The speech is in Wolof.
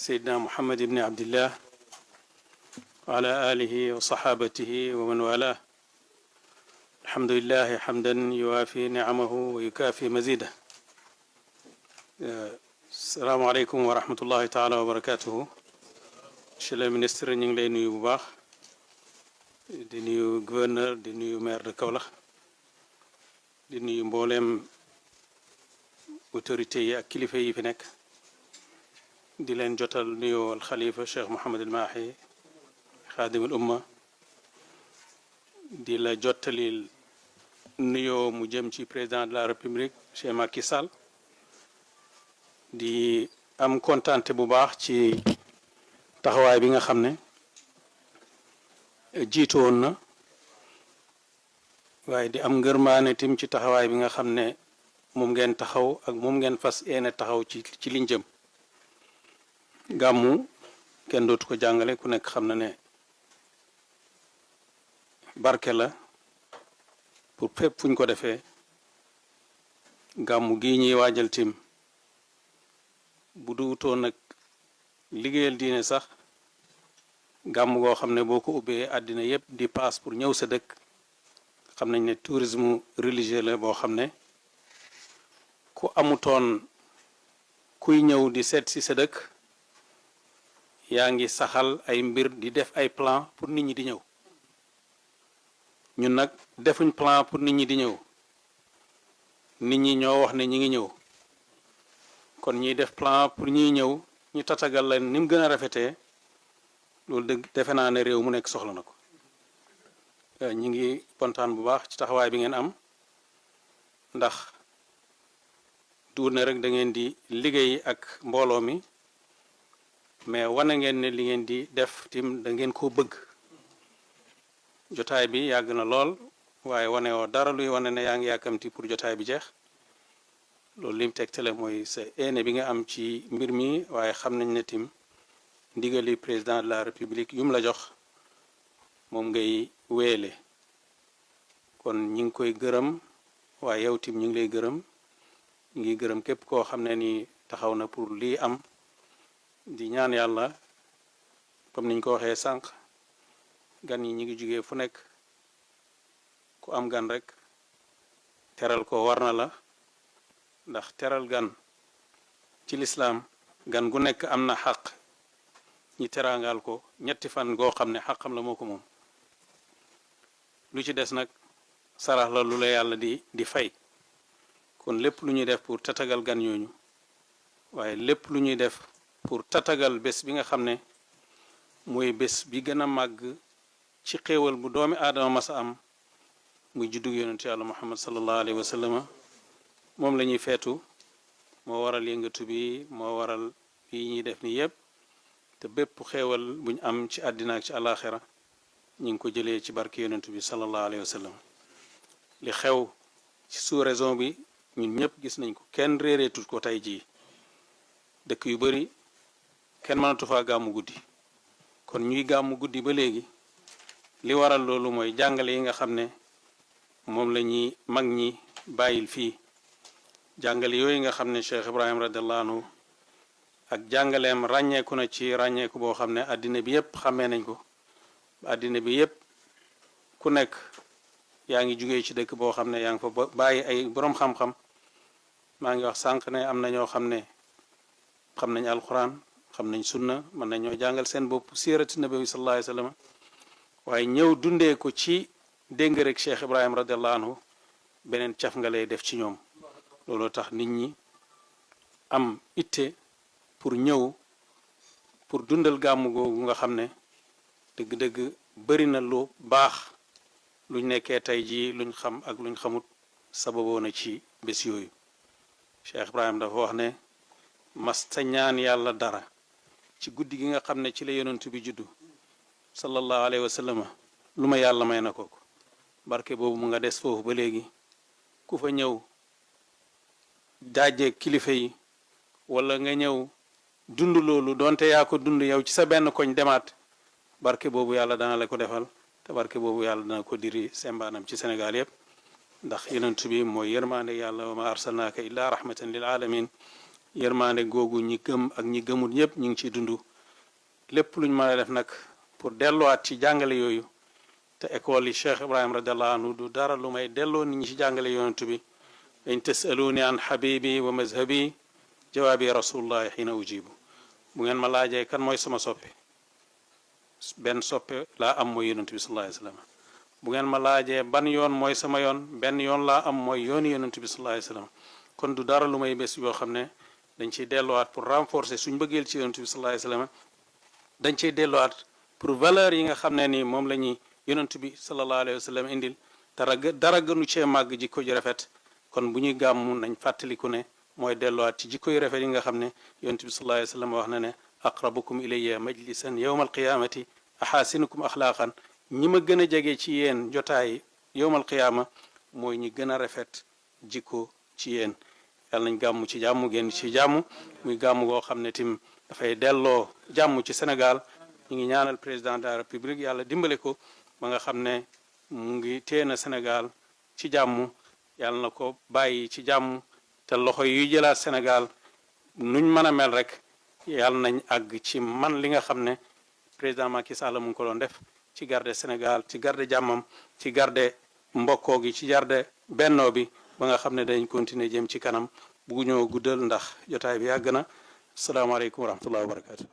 سيدنا محمد بن عبد الله وعلى آله وصحابته ومن والاه. الحمد لله حمدا يوافي نعمه ويكافي مزيده. السلام عليكم ورحمة الله تعالى وبركاته. Monsieur le ministre, ñu ngi lay nuyu bu baax di nuyu gouverneur di nuyu maire de Kaolack di nuyu mbooleem autorité yi ak kilifa yi fi nekk di leen jotal nuyoo al xalifa Cheikh Mouhamed El Mahi xaadim al umma di la jottalil nuyoo mu jëm ci président de la république Cheikh Macky Sall di am kontante bu baax ci taxawaay bi nga xam ne jiitu woon na waaye di am ngërmaane tim ci taxawaay bi nga xam ne moom ngeen taxaw ak moom ngeen fas yéene taxaw ci liñ jëm. gàmmu kenn dootu ko jàngale ku nekk xam na ne barke la pour fépp fuñ ko defee. gàmmu gi ñuy waajal tim bu duutoon nag liggéeyal diine sax gàmm goo xam ne boo ko ubbee àddina yépp di paas pour ñëw sa dëkk xam nañ ne tourisme religieux la boo xam ne ku amutoon kuy ñëw di seet si sa dëkk yaa ngi saxal ay mbir di def ay plan pour nit ñi di ñëw. ñun nag defuñ plan pour nit ñi di ñëw, nit ñi ñoo wax ne ñi ngi ñëw, kon ñiy def plan pour ñiy ñëw ñu tatagal leen ni mu gën a rafetee loolu dëgg defe naa ne réew mu nekk soxla na ko. ñi ngi kontaan bu baax ci taxawaay bi ngeen am ndax duur ne rek da ngeen di liggéey ak mbooloo mi mais wane ngeen ne li ngeen di def tim da ngeen koo bëgg. jotaay bi yàgg na lool waaye wane woo dara luy wane ne yaa ngi yàkkamti pour jotaay bi jeex. loolu lim tegtale mooy sa éene bi nga am ci mbir mi waaye xam nañ ne tim ndigali président de la république yum la jox moom ngay wéele. kon ñi ngi koy gërëm waaye yow tim ñu ngi lay gërëm ñu ngi gërëm képp koo xam ne ni taxaw na pour lii am di ñaan yàlla comme niñ ko waxee sànq gan yi ñi ngi jugee fu nekk ku am gan rek teral ko war na la ndax teral gan ci lislaam gan gu nekk am na xaq ñi teraangal ko ñetti fan goo xam ne xaqam la moo ko moom. lu ci des nag sarax la lu la yàlla di fay. kon lépp lu ñuy def pour tatagal gan yooñu waaye lépp lu ñuy def pour tatagal bés bi nga xam ne mooy bés bi gën a màgg ci xéewal bu doomi aadama masa am muy juddug yonentu yàlla muhammad sallallahu alayhi wa sallam moom la ñuy feetu moo waral yëngatu bi moo waral yi ñuy def ni yépp te bépp xéewal buñ am ci àddina ak ci àllaaxira ñu ngi ko jëlee ci barke yonentu bi sallallahu alayhi wa sallam. li xew ci sous-région bi ñun ñëpp gis nañ ko kenn réereetut ko tey jii dëkk yu bari kenn mënatu faa gàmmu guddi. kon ñuy gàmmu guddi ba léegi li waral loolu mooy jàngale yi nga xam ne moom la ñuy mag ñi bàyyil fii. jàngale yooyu nga xam ne Cheikh Ibrahim radiallahu anhu ak jàngaleem ràññeeku na ci ràññeeku boo xam ne àddina bi yépp xamee nañ ko. àddina bi yépp ku nekk yaa ngi jugee ci dëkk boo xam ne yaa ngi fa bàyyi ay boroom xam-xam. maa ngi wax sànq ne am na ñoo xam ne xam nañ alquran xam nañ sunna mën nañ ñoo jàngal seen bopp siirati nabi sallallahu alayhi wa sallam waaye ñëw dundee ko ci dégg rek Cheikh Ibrahim radiallahu anhu beneen caf nga lay def ci ñoom. looloo tax nit ñi am itte pour ñëw pour dundal gàmmu googu nga xam ne dëgg-dëgg bari na lu baax luñ nekkee tey jii luñ xam ak luñ xamut sababoo na ci bés yooyu. Cheikh Ibrahim dafa wax ne masta ñaan yàlla dara ci guddi gi nga xam ne ci la yonent bi juddu sallallahu alayhi wa sallam lu ma yàlla may na ko barke boobu mu nga des foofu ba léegi ku fa ñëw daaje kilifa yi wala nga ñëw dund loolu donte yaa ko dund yow ci sa benn koñ demaat barke boobu yàlla dana la ko defal te barke boobu yàlla dana ko diri sembaanam ci Sénégal yépp ndax yonent bi mooy yërmaande yàlla wa ma arsalnaaka illa rahmatan lil alamin yërmaande googu ñi gëm ak ñi gëmul ñëpp ñu ngi ciy dund lépp luñ mën a def nag pour delluwaat ci jàngale yooyu te école yi Cheikh Ibrahim radiallahu anhu du dara lu may delloo nit ñi ci jàngale yonentu bi in tasaluni an habibi wa mazhabi jawaabi rasulullahi xiina ujibu bu ngeen ma laajee kan mooy sama soppe benn soppe laa am mooy yonentu bi sallallahu alayhi wasallam bu ngeen ma laajee ban yoon mooy sama yoon benn yoon laa am mooy yooni yonentu bi sallallahu alayhi wasallam kon du dara lu may bés yoo xam ne dañ ciy delluwaat pour renforcer suñ bëggeel ci yonentu bi sallallahu alayhi wasallam dañ ciy delluwaat pour valeur yi nga xam ne ni moom la ñuy yonentu bi sallallahu alayhi wasallam indil dara gënu cee màgg jikko ju rafet kon bu ñuy gàmmu nañ fàttaliku ne mooy delluwaat ci jikko yu rafet yi nga xam ne yonentu bi sallallahu alayhi wasallam wax na ne aqrabukum ilayya majlisan yawma alqiyamati ahasinukum axlaaqan ñi ma gën a jege ci yéen jotaay yowmal qiyaama mooy ñi gën a rafet jikko ci yéen yàlla nañ gàmmu ci jàmm génn ci jàmm muy gàmm goo xam ne tim dafay delloo jàmm ci Sénégal ñu ngi ñaanal président de la république yàlla dimbale ko ba nga xam ne mu ngi téena Sénégal ci jàmm yàlla na ko bàyyi ci jàmm te loxo yuy jëlaat Sénégal nuñ mën a mel rek yàlla nañ àgg ci man li nga xam ne président Macky Sall mu ngi ko doon def ci garde Sénégal ci garde jàmmam ci garde mbokkoo gi ci garde bennoo bi ba nga xam ne dañ continuer jëm ci kanam buggu ñoo guddal ndax jotaay bi yàgg na asalaamaaleykum wa rahmatullahi wa barakatu